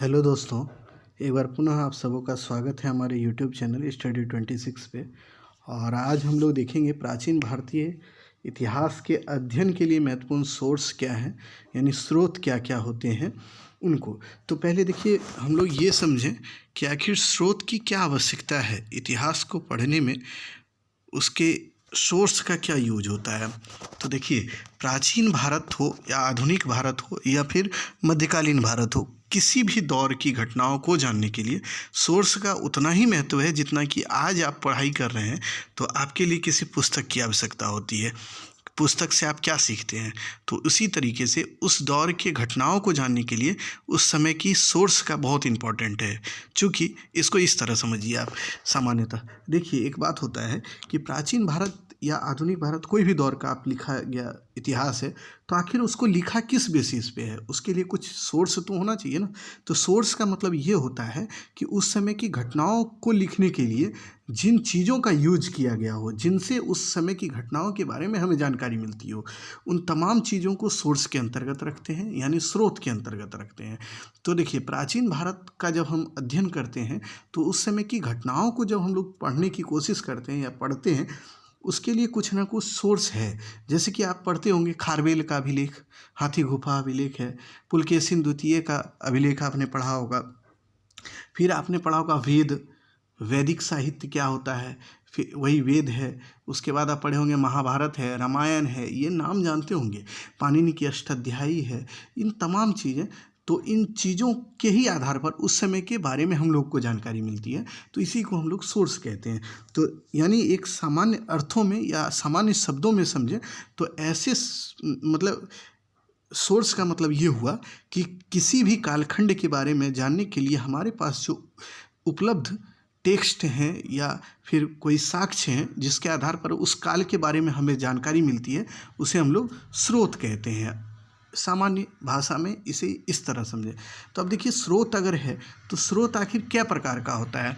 Hello दोस्तों, एक बार पुनः आप सबों का स्वागत है हमारे यूट्यूब चैनल स्टडी 26 पे। और आज हम लोग देखेंगे प्राचीन भारतीय इतिहास के अध्ययन के लिए महत्वपूर्ण सोर्स क्या हैं, यानी स्रोत क्या क्या होते हैं उनको। तो पहले देखिए हम लोग ये समझें कि आखिर स्रोत की क्या आवश्यकता है इतिहास को पढ़ने में, उसके सोर्स का क्या यूज होता है। तो देखिए, प्राचीन भारत हो या आधुनिक भारत हो या फिर मध्यकालीन भारत हो, किसी भी दौर की घटनाओं को जानने के लिए सोर्स का उतना ही महत्व है जितना कि आज आप पढ़ाई कर रहे हैं तो आपके लिए किसी पुस्तक की आवश्यकता होती है। पुस्तक से आप क्या सीखते हैं, तो उसी तरीके से उस दौर के घटनाओं को जानने के लिए उस समय की सोर्स का बहुत इम्पॉर्टेंट है। चूँकि इसको इस तरह समझिए आप, सामान्यतः देखिए एक बात होता है कि प्राचीन भारत या आधुनिक भारत, कोई भी दौर का आप लिखा गया इतिहास है, तो आखिर उसको लिखा किस बेसिस पे है, उसके लिए कुछ सोर्स तो होना चाहिए ना। तो सोर्स का मतलब ये होता है कि उस समय की घटनाओं को लिखने के लिए जिन चीज़ों का यूज किया गया हो, जिनसे उस समय की घटनाओं के बारे में हमें जानकारी मिलती हो, उन तमाम चीज़ों को सोर्स के अंतर्गत रखते हैं, यानी स्रोत के अंतर्गत रखते हैं। तो देखिए, प्राचीन भारत का जब हम अध्ययन करते हैं तो उस समय की घटनाओं को जब हम लोग पढ़ने की कोशिश करते हैं या पढ़ते हैं, उसके लिए कुछ ना कुछ सोर्स है। जैसे कि आप पढ़ते होंगे खारवेल का अभिलेख, हाथी गुफा अभिलेख है, पुलकेशिन द्वितीय का अभिलेख आपने पढ़ा होगा। फिर आपने पढ़ा होगा वेद, वैदिक साहित्य क्या होता है, फिर वही वेद है। उसके बाद आप पढ़े होंगे महाभारत है, रामायण है, ये नाम जानते होंगे। पाणिनि की अष्टाध्यायी है। इन तमाम चीज़ें, तो इन चीज़ों के ही आधार पर उस समय के बारे में हम लोग को जानकारी मिलती है, तो इसी को हम लोग सोर्स कहते हैं। तो यानी एक सामान्य अर्थों में या सामान्य शब्दों में समझें तो ऐसे मतलब सोर्स का मतलब ये हुआ कि किसी भी कालखंड के बारे में जानने के लिए हमारे पास जो उपलब्ध टेक्स्ट हैं या फिर कोई साक्ष्य हैं जिसके आधार पर उस काल के बारे में हमें जानकारी मिलती है, उसे हम लोग स्रोत कहते हैं। सामान्य भाषा में इसे इस तरह समझें। तो अब देखिए, स्रोत अगर है तो स्रोत आखिर क्या प्रकार का होता है,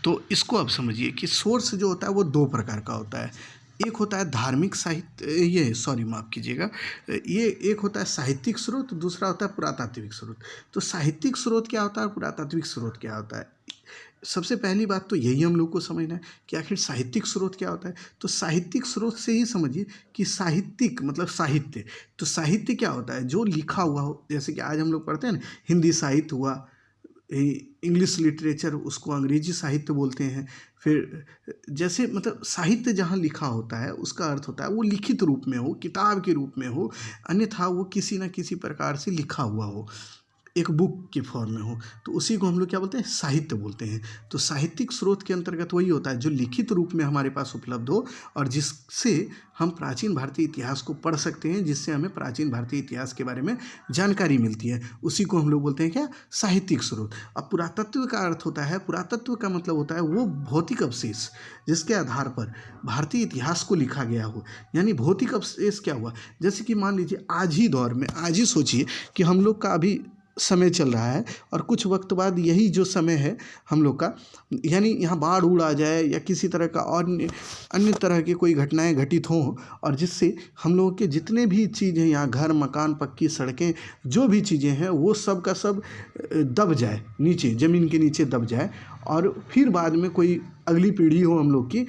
तो इसको अब समझिए कि सोर्स जो होता है वो दो प्रकार का होता है। एक होता है धार्मिक साहित्य, ये सॉरी माफ़ कीजिएगा, ये एक होता है साहित्यिक स्रोत, दूसरा होता है पुरातात्विक स्रोत। तो साहित्यिक स्रोत क्या होता है और पुरातात्विक स्रोत क्या होता है, सबसे पहली बात तो यही हम लोग को समझना है कि आखिर साहित्यिक स्रोत क्या होता है। तो साहित्यिक स्रोत से ही समझिए कि साहित्यिक मतलब साहित्य। तो साहित्य क्या होता है, जो लिखा हुआ हो। जैसे कि आज हम लोग पढ़ते हैं ना, हिंदी साहित्य हुआ, इंग्लिश लिटरेचर, उसको अंग्रेजी साहित्य बोलते हैं। फिर जैसे मतलब साहित्य जहाँ लिखा होता है उसका अर्थ होता है वो लिखित रूप में हो, किताब के रूप में हो, अन्यथा वो किसी न किसी प्रकार से लिखा हुआ हो, एक बुक के फॉर्म में हो, तो उसी को हम लोग क्या बोलते हैं, साहित्य बोलते हैं। तो साहित्यिक स्रोत के अंतर्गत वही होता है जो लिखित रूप में हमारे पास उपलब्ध हो और जिससे हम प्राचीन भारतीय इतिहास को पढ़ सकते हैं, जिससे हमें प्राचीन भारतीय इतिहास के बारे में जानकारी मिलती है, उसी को हम लोग बोलते हैं क्या, साहित्यिक स्रोत। अब पुरातत्व का अर्थ होता है, पुरातत्व का मतलब होता है वो भौतिक अवशेष जिसके आधार पर भारतीय इतिहास को लिखा गया हो। यानी भौतिक अवशेष क्या हुआ, जैसे कि मान लीजिए आज ही दौर में, आज ही सोचिए कि हम लोग का अभी समय चल रहा है और कुछ वक्त बाद यही जो समय है हम लोग का, यानी यहाँ बाढ़ उड़ आ जाए या किसी तरह का और अन्य तरह की कोई घटनाएं घटित हों और जिससे हम लोगों के जितने भी चीज़ें यहाँ, घर मकान, पक्की सड़कें, जो भी चीज़ें हैं वो सब का सब दब जाए, नीचे ज़मीन के नीचे दब जाए। और फिर बाद में कोई अगली पीढ़ी हो हम लोग की,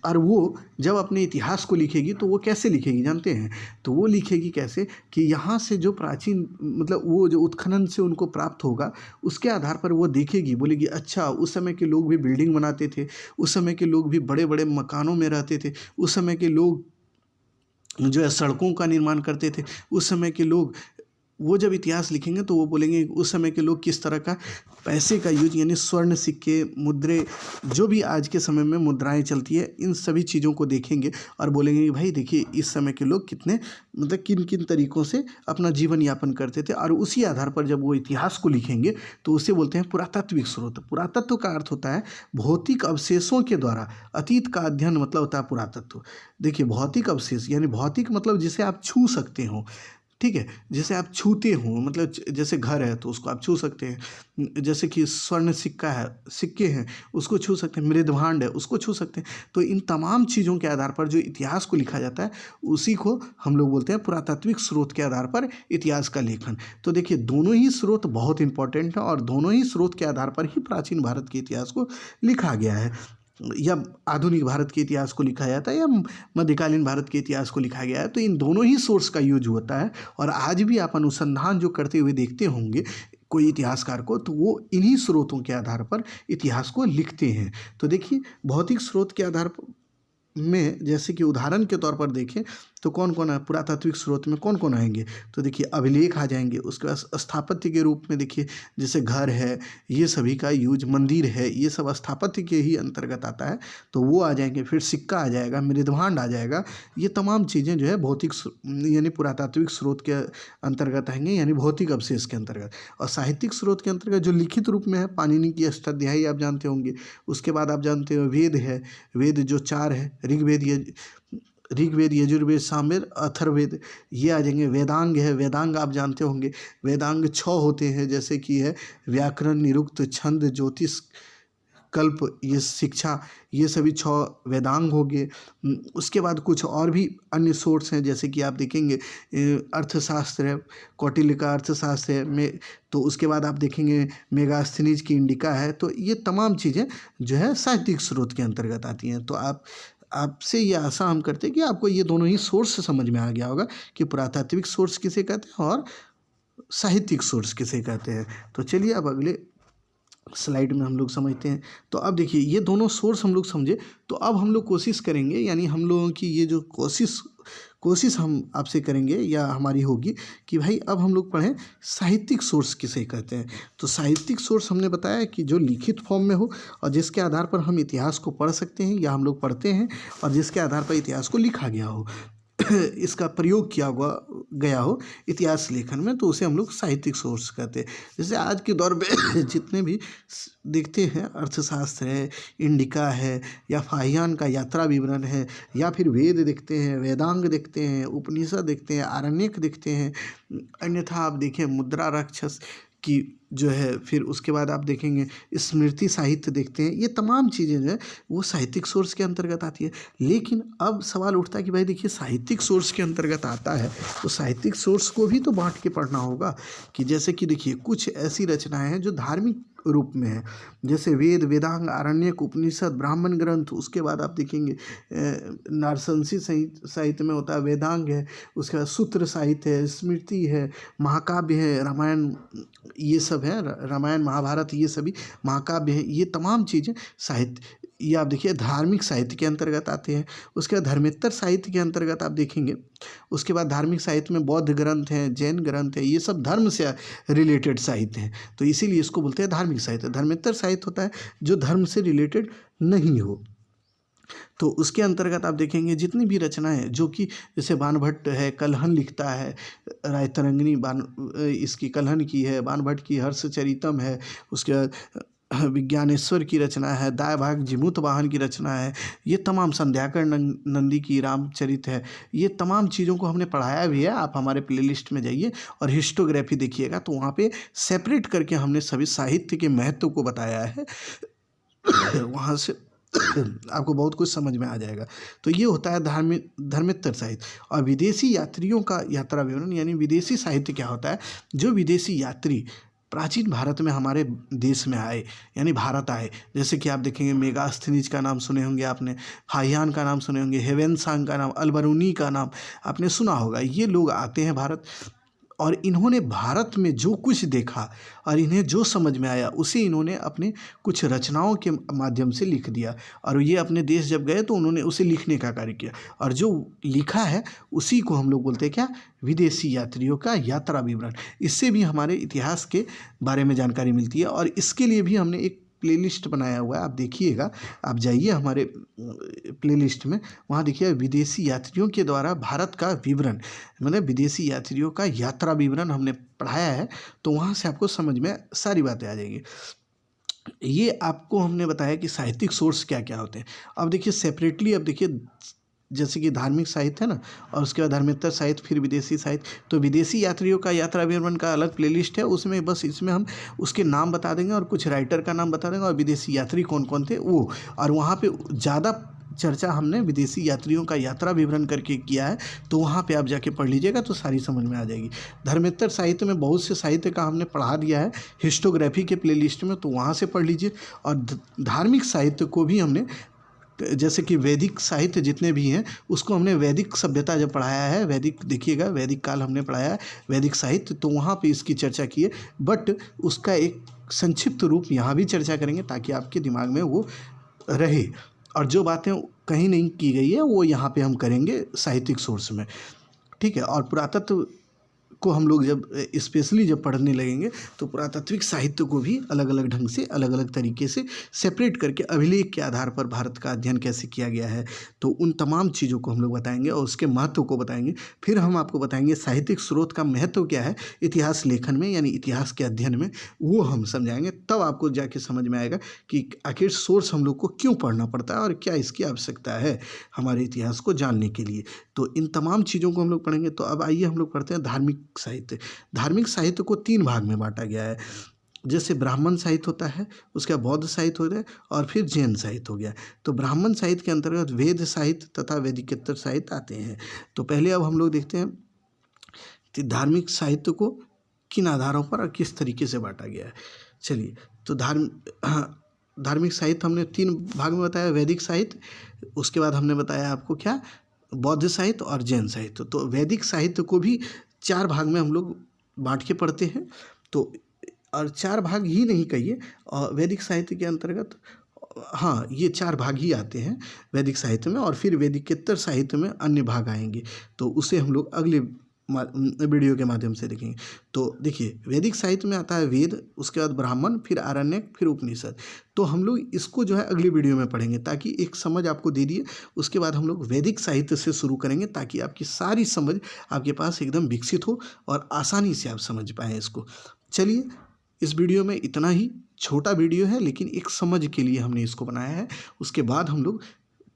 और वो जब अपने इतिहास को लिखेगी तो वो कैसे लिखेगी जानते हैं, तो वो लिखेगी कैसे कि यहाँ से जो प्राचीन मतलब वो जो उत्खनन से उनको प्राप्त होगा उसके आधार पर वो देखेगी, बोलेगी अच्छा उस समय के लोग भी बिल्डिंग बनाते थे, उस समय के लोग भी बड़े बड़े मकानों में रहते थे, उस समय के लोग जो है सड़कों का निर्माण करते थे, उस समय के लोग, वो जब इतिहास लिखेंगे तो वो बोलेंगे उस समय के लोग किस तरह का पैसे का यूज, यानी स्वर्ण, सिक्के, मुद्रे, जो भी आज के समय में मुद्राएं चलती है, इन सभी चीज़ों को देखेंगे और बोलेंगे कि भाई देखिए इस समय के लोग कितने मतलब किन किन तरीक़ों से अपना जीवन यापन करते थे। और उसी आधार पर जब वो इतिहास को लिखेंगे तो उसे बोलते हैं पुरातात्विक स्रोत। पुरातत्व का अर्थ होता है भौतिक अवशेषों के द्वारा अतीत का अध्ययन, मतलब होता है पुरातत्व। देखिए भौतिक अवशेष यानी भौतिक मतलब जिसे आप छू सकते हो, ठीक है। जैसे आप छूते हो, मतलब जैसे घर है तो उसको आप छू सकते हैं, जैसे कि स्वर्ण सिक्का है, सिक्के हैं, उसको छू सकते हैं, मृदभांड है उसको छू सकते हैं। तो इन तमाम चीज़ों के आधार पर जो इतिहास को लिखा जाता है उसी को हम लोग बोलते हैं पुरातात्विक स्रोत के आधार पर इतिहास का लेखन। तो देखिए दोनों ही स्रोत बहुत इंपॉर्टेंट हैं और दोनों ही स्रोत के आधार पर ही प्राचीन भारत के इतिहास को लिखा गया है, या आधुनिक भारत के इतिहास को लिखा जाता है या मध्यकालीन भारत के इतिहास को लिखा गया है। तो इन दोनों ही सोर्स का यूज होता है और आज भी आप अनुसंधान जो करते हुए देखते होंगे कोई इतिहासकार को, तो वो इन्हीं स्रोतों के आधार पर इतिहास को लिखते हैं। तो देखिए भौतिक स्रोत के आधार में, जैसे कि उदाहरण के तौर पर देखें तो कौन कौन है पुरातात्विक स्रोत में, कौन कौन आएंगे, तो देखिए अभिलेख आ जाएंगे। उसके बाद स्थापत्य के रूप में देखिए जैसे घर है, ये सभी का यूज, मंदिर है, ये सब स्थापत्य के ही अंतर्गत आता है, तो वो आ जाएंगे। फिर सिक्का आ जाएगा, मृदभांड आ जाएगा, ये तमाम चीज़ें जो है भौतिक यानी पुरातात्विक स्रोत के अंतर्गत आएंगे, यानी भौतिक अवशेष के अंतर्गत। और साहित्यिक स्रोत के अंतर्गत जो लिखित रूप में है, पाणिनि की अष्टाध्यायी आप जानते होंगे। उसके बाद आप जानते हो वेद है, वेद जो 4 है, ऋग्वेद, यजुर्वेद, सामवेद, अथर्ववेद, ये आ जाएंगे। वेदांग है, वेदांग आप जानते होंगे, वेदांग 6 होते हैं, जैसे कि है व्याकरण, निरुक्त, छंद, ज्योतिष, कल्प, ये शिक्षा, ये सभी 6 वेदांग हो गए। उसके बाद कुछ और भी अन्य सोर्स हैं, जैसे कि आप देखेंगे अर्थशास्त्र है, कौटिल्य का अर्थशास्त्र है में, तो उसके बाद आप देखेंगे मेगास्थनीज की इंडिका है। तो ये तमाम चीज़ें जो है साहित्यिक स्रोत के अंतर्गत आती हैं। तो आपसे ये आशा हम करते हैं कि आपको ये दोनों ही सोर्स समझ में आ गया होगा कि पुरातात्विक सोर्स किसे कहते हैं और साहित्यिक सोर्स किसे कहते हैं। तो चलिए अब अगले स्लाइड में हम लोग समझते हैं। तो अब देखिए ये दोनों सोर्स हम लोग समझे, तो अब हम लोग कोशिश करेंगे, यानी हम लोगों की ये जो कोशिश हम आपसे करेंगे या हमारी होगी कि भाई अब हम लोग पढ़ें साहित्यिक सोर्स किसे कहते हैं। तो साहित्यिक सोर्स हमने बताया कि जो लिखित फॉर्म में हो और जिसके आधार पर हम इतिहास को पढ़ सकते हैं या हम लोग पढ़ते हैं, और जिसके आधार पर इतिहास को लिखा गया हो, इसका प्रयोग किया गया हो इतिहास लेखन में, तो उसे हम लोग साहित्यिक सोर्स कहते हैं। जैसे आज के दौर में जितने भी देखते हैं, अर्थशास्त्र है, इंडिका है, या फाहियान का यात्रा विवरण है, या फिर वेद देखते हैं, वेदांग देखते हैं, उपनिषद देखते हैं, आरण्यक देखते हैं, अन्यथा आप देखें मुद्रा राक्षस की जो है, फिर उसके बाद आप देखेंगे स्मृति साहित्य देखते हैं, ये तमाम चीज़ें जो है वो साहित्यिक सोर्स के अंतर्गत आती है। लेकिन अब सवाल उठता है कि भाई देखिए साहित्यिक सोर्स के अंतर्गत आता है तो साहित्यिक सोर्स को भी तो बांट के पढ़ना होगा, कि जैसे कि देखिए कुछ ऐसी रचनाएं हैं जो धार्मिक रूप में है, जैसे वेद, वेदांग, आरण्यक, उपनिषद, ब्राह्मण ग्रंथ। उसके बाद आप देखेंगे नारसंसी साहित्य में होता है वेदांग है, उसके बाद सूत्र साहित्य है, स्मृति है, महाकाव्य है, रामायण, ये सब है, रामायण महाभारत, ये सभी महाकाव्य है। ये तमाम चीज़ें साहित्य, ये आप देखिए धार्मिक साहित्य के अंतर्गत आते हैं। उसके बाद धर्मेत्तर साहित्य के अंतर्गत आप देखेंगे। उसके बाद धार्मिक साहित्य में बौद्ध ग्रंथ हैं, जैन ग्रंथ है, ये सब धर्म से रिलेटेड साहित्य हैं, तो इसीलिए इसको बोलते हैं धार्मिक साहित्य। धर्मेत्तर साहित्य होता है जो धर्म से रिलेटेड नहीं हो। तो उसके अंतर्गत आप देखेंगे जितनी भी रचनाएं जो कि जैसे बाणभट्ट है, कलहन लिखता है, रायतरंगिणी इसकी कलहन की है, बाणभट्ट की हर्षचरितम है, उसके बाद विज्ञानेश्वर की रचना है, दायभाग जिमूत वाहन की रचना है, ये तमाम संध्याकर नंदी की रामचरित है, ये तमाम चीज़ों को हमने पढ़ाया भी है। आप हमारे प्लेलिस्ट में जाइए और हिस्टोग्राफी देखिएगा, तो वहाँ पे सेपरेट करके हमने सभी साहित्य के महत्व को बताया है। वहाँ से आपको बहुत कुछ समझ में आ जाएगा। तो ये होता है धर्मेत्तर साहित्य। और विदेशी यात्रियों का यात्रा विवरण, यानी विदेशी साहित्य क्या होता है, जो विदेशी यात्री प्राचीन भारत में हमारे देश में आए, यानी भारत आए। जैसे कि आप देखेंगे मेगास्थनीज का नाम सुने होंगे आपने, फाहियान का नाम सुने होंगे, हेवेनसांग का नाम, अलबरूनी का नाम आपने सुना होगा। ये लोग आते हैं भारत, और इन्होंने भारत में जो कुछ देखा और इन्हें जो समझ में आया उसे इन्होंने अपने कुछ रचनाओं के माध्यम से लिख दिया। और ये अपने देश जब गए तो उन्होंने उसे लिखने का कार्य किया, और जो लिखा है उसी को हम लोग बोलते हैं क्या, विदेशी यात्रियों का यात्रा विवरण। इससे भी हमारे इतिहास के बारे में जानकारी मिलती है, और इसके लिए भी हमने एक प्लेलिस्ट बनाया हुआ है, आप देखिएगा। आप जाइए हमारे प्लेलिस्ट में, वहाँ देखिए विदेशी यात्रियों के द्वारा भारत का विवरण, मतलब विदेशी यात्रियों का यात्रा विवरण हमने पढ़ाया है, तो वहाँ से आपको समझ में सारी बातें आ जाएंगी। ये आपको हमने बताया कि साहित्यिक सोर्स क्या क्या होते हैं। अब देखिए सेपरेटली, अब देखिए जैसे कि धार्मिक साहित्य है ना, और उसके बाद धर्मेतर साहित्य, फिर विदेशी साहित्य। तो विदेशी यात्रियों का यात्रा विवरण का अलग प्लेलिस्ट है, उसमें बस इसमें हम उसके नाम बता देंगे और कुछ राइटर का नाम बता देंगे और विदेशी यात्री कौन कौन थे वो। और वहाँ पे ज़्यादा चर्चा हमने विदेशी यात्रियों का यात्रा विवरण करके किया है, तो वहाँ पे आप जाके पढ़ लीजिएगा तो सारी समझ में आ जाएगी। धर्मेतर साहित्य में बहुत से साहित्य का हमने पढ़ा दिया है हिस्टोग्राफी के प्लेलिस्ट में, तो वहाँ से पढ़ लीजिए। और धार्मिक साहित्य को भी हमने, जैसे कि वैदिक साहित्य जितने भी हैं उसको हमने वैदिक सभ्यता जब पढ़ाया है, वैदिक देखिएगा वैदिक काल हमने पढ़ाया है वैदिक साहित्य, तो वहाँ पे इसकी चर्चा की है, बट उसका एक संक्षिप्त रूप यहाँ भी चर्चा करेंगे ताकि आपके दिमाग में वो रहे। और जो बातें कहीं नहीं की गई है वो यहाँ पे हम करेंगे साहित्यिक सोर्स में, ठीक है। और पुरातत्व को हम लोग जब स्पेशली जब पढ़ने लगेंगे तो पुरातात्विक साहित्य को भी अलग अलग ढंग से अलग अलग तरीके से सेपरेट करके अभिलेख के आधार पर भारत का अध्ययन कैसे किया गया है, तो उन तमाम चीज़ों को हम लोग बताएंगे और उसके महत्व को बताएंगे। फिर हम आपको बताएंगे साहित्यिक स्रोत का महत्व क्या है इतिहास लेखन में, यानी इतिहास के अध्ययन में, वो हम समझाएंगे। तब आपको जाके समझ में आएगा कि आखिर सोर्स हम लोग को क्यों पढ़ना पड़ता है और क्या इसकी आवश्यकता है हमारे इतिहास को जानने के लिए। तो इन तमाम चीज़ों को हम लोग पढ़ेंगे। तो अब आइए हम लोग पढ़ते हैं धार्मिक साहित्य। धार्मिक साहित्य को 3 भाग में बांटा गया है। जैसे ब्राह्मण साहित्य होता है, उसके बाद बौद्ध साहित्य होता है और फिर जैन साहित्य हो गया। तो ब्राह्मण साहित्य के अंतर्गत वेद साहित्य तथा वैदिकेतर साहित्य आते हैं। तो पहले अब हम लोग देखते हैं कि धार्मिक साहित्य को किन आधारों पर और किस तरीके से बांटा गया है। चलिए, तो धार्मिक साहित्य हमने 3 भाग में बताया, वैदिक साहित्य, उसके बाद हमने बताया आपको क्या, बौद्ध साहित्य और जैन साहित्य। तो वैदिक साहित्य को भी 4 भाग में हम लोग बांट के पढ़ते हैं। तो और 4 भाग ही नहीं कहिए, वैदिक साहित्य के अंतर्गत हाँ ये 4 भाग ही आते हैं वैदिक साहित्य में, और फिर वैदिकेतर साहित्य में अन्य भाग आएंगे, तो उसे हम लोग अगले वीडियो के माध्यम से देखेंगे। तो देखिए, वैदिक साहित्य में आता है वेद, उसके बाद ब्राह्मण, फिर आरण्यक, फिर उपनिषद। तो हम लोग इसको जो है अगली वीडियो में पढ़ेंगे ताकि एक समझ आपको दे दिए। उसके बाद हम लोग वैदिक साहित्य से शुरू करेंगे ताकि आपकी सारी समझ आपके पास एकदम विकसित हो और आसानी से आप समझ पाएँ इसको। चलिए, इस वीडियो में इतना ही, छोटा वीडियो है लेकिन एक समझ के लिए हमने इसको बनाया है। उसके बाद हम लोग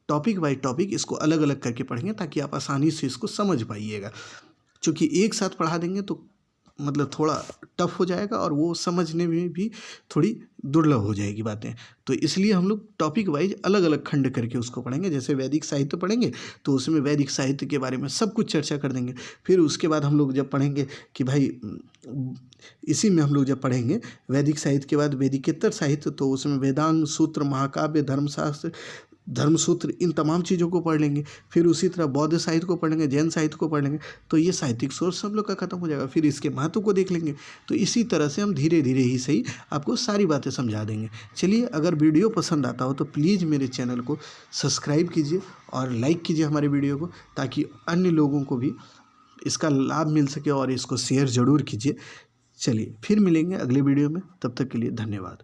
टॉपिक बाय टॉपिक इसको अलग अलग करके पढ़ेंगे ताकि आप आसानी से इसको समझ पाइएगा। चूँकि एक साथ पढ़ा देंगे तो मतलब थोड़ा टफ हो जाएगा और वो समझने में भी थोड़ी दुर्लभ हो जाएगी बातें। तो इसलिए हम लोग टॉपिक वाइज अलग अलग खंड करके उसको पढ़ेंगे। जैसे वैदिक साहित्य पढ़ेंगे तो उसमें वैदिक साहित्य के बारे में सब कुछ चर्चा कर देंगे। फिर उसके बाद हम लोग जब पढ़ेंगे कि भाई इसी में हम लोग जब पढ़ेंगे वैदिक साहित्य के बाद वैदिकेतर साहित्य, तो उसमें वेदांग, सूत्र, महाकाव्य, धर्मशास्त्र, धर्मसूत्र, इन तमाम चीज़ों को पढ़ लेंगे। फिर उसी तरह बौद्ध साहित्य को पढ़ लेंगे, जैन साहित्य को पढ़ लेंगे। तो ये साहित्यिक सोर्स हम लोग का खत्म हो जाएगा। फिर इसके महत्व को देख लेंगे। तो इसी तरह से हम धीरे धीरे ही सही आपको सारी बातें समझा देंगे। चलिए, अगर वीडियो पसंद आता हो तो प्लीज़ मेरे चैनल को सब्सक्राइब कीजिए और लाइक कीजिए हमारे वीडियो को, ताकि अन्य लोगों को भी इसका लाभ मिल सके, और इसको शेयर ज़रूर कीजिए। चलिए, फिर मिलेंगे अगले वीडियो में, तब तक के लिए धन्यवाद।